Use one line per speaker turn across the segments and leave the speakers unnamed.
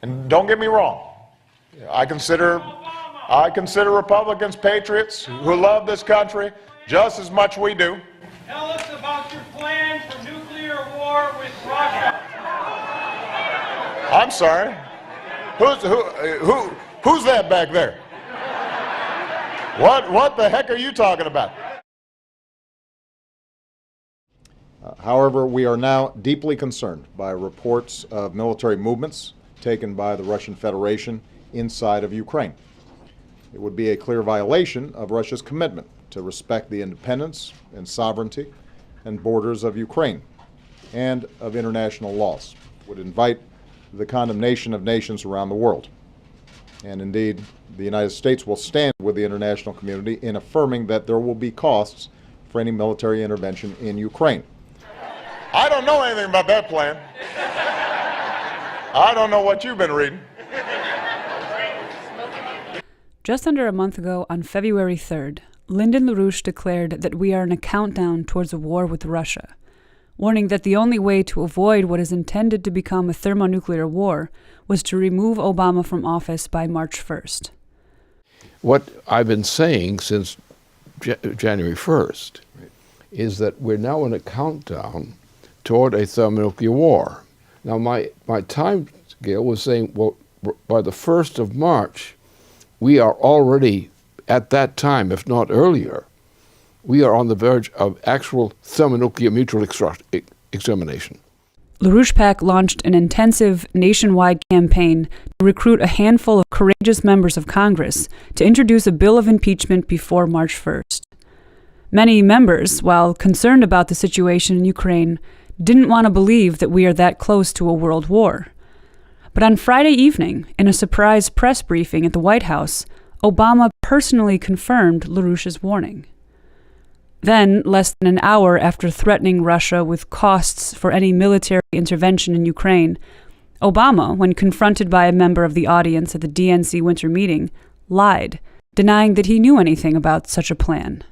And don't get me wrong, I consider Republicans patriots who love this country just as much we do.
Tell us about your plan for nuclear war with Russia.
I'm sorry. Who's that back there? What the heck are you talking about?
However, we are now deeply concerned by reports of military movements taken by the Russian Federation inside of Ukraine. It would be a clear violation of Russia's commitment to respect the independence and sovereignty and borders of Ukraine and of international laws. It would invite the condemnation of nations around the world. And indeed, the United States will stand with the international community in affirming that there will be costs for any military intervention in Ukraine.
I don't know anything about that plan. I don't know what you've been reading.
Just under a month ago, on February 3rd, Lyndon LaRouche declared that we are in a countdown towards a war with Russia, warning that the only way to avoid what is intended to become a thermonuclear war was to remove Obama from office by March 1st.
What I've been saying since January 1st is that we're now in a countdown toward a thermonuclear war. Now, my time scale was saying, well, by the 1st of March, we are already at that time, if not earlier, we are on the verge of actual thermonuclear mutual extermination.
LaRouche PAC launched an intensive nationwide campaign to recruit a handful of courageous members of Congress to introduce a bill of impeachment before March 1st. Many members, while concerned about the situation in Ukraine, didn't want to believe that we are that close to a world war. But on Friday evening, in a surprise press briefing at the White House, Obama personally confirmed LaRouche's warning. Then, less than an hour after threatening Russia with costs for any military intervention in Ukraine, Obama, when confronted by a member of the audience at the DNC winter meeting, lied, denying that he knew anything about such a plan.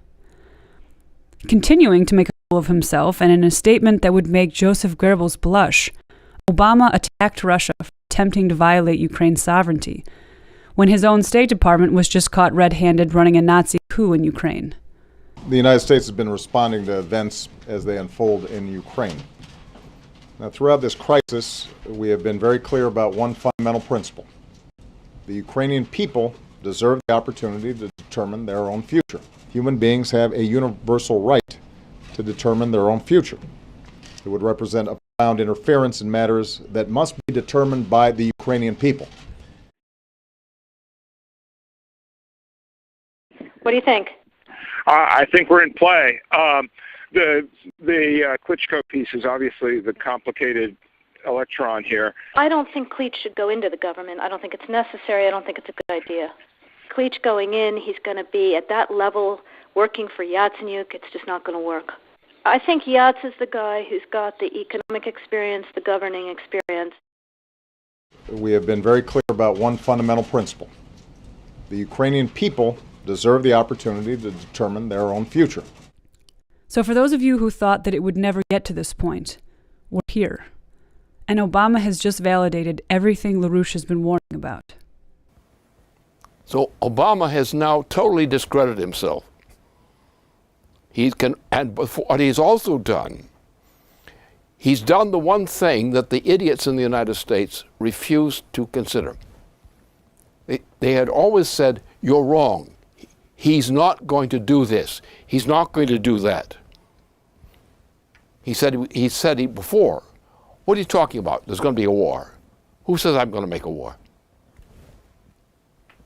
Continuing to make a fool of himself, and in a statement that would make Joseph Goebbels blush, Obama attacked Russia for attempting to violate Ukraine's sovereignty, when his own State Department was just caught red-handed running a Nazi coup in Ukraine.
The United States has been responding to events as they unfold in Ukraine. Now, throughout this crisis, we have been very clear about one fundamental principle. The Ukrainian people deserve the opportunity to determine their own future. Human beings have a universal right to determine their own future. It would represent a profound interference in matters that must be determined by the Ukrainian people.
What do you think?
I think we're in play. The Klitschko piece is obviously the complicated electron here.
I don't think Klitsch should go into the government. I don't think it's necessary. I don't think it's a good idea. Klitsch going in, he's going to be at that level working for Yatsenyuk. It's just not going to work. I think Yats is the guy who's got the economic experience, the governing experience.
We have been very clear about one fundamental principle. The Ukrainian people deserve the opportunity to determine their own future.
So for those of you who thought that it would never get to this point, we're here. And Obama has just validated everything LaRouche has been warning about.
So Obama has now totally discredited himself. And what he's also done, he's done the one thing that the idiots in the United States refused to consider. They had always said, you're wrong. He's not going to do this. He's not going to do that. He said before, what are you talking about? There's going to be a war. Who says I'm going to make a war?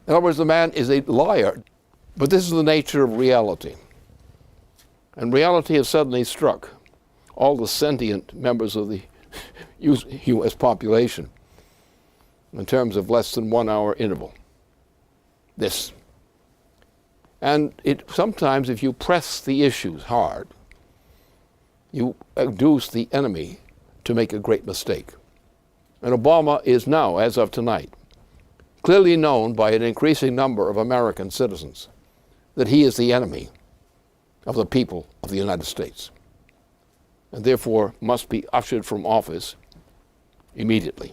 In other words, the man is a liar. But this is the nature of reality. And reality has suddenly struck all the sentient members of the U.S. population in terms of less than 1 hour interval. This. And sometimes if you press the issues hard, you induce the enemy to make a great mistake. And Obama is now, as of tonight, clearly known by an increasing number of American citizens that he is the enemy of the people of the United States, and therefore must be ushered from office immediately.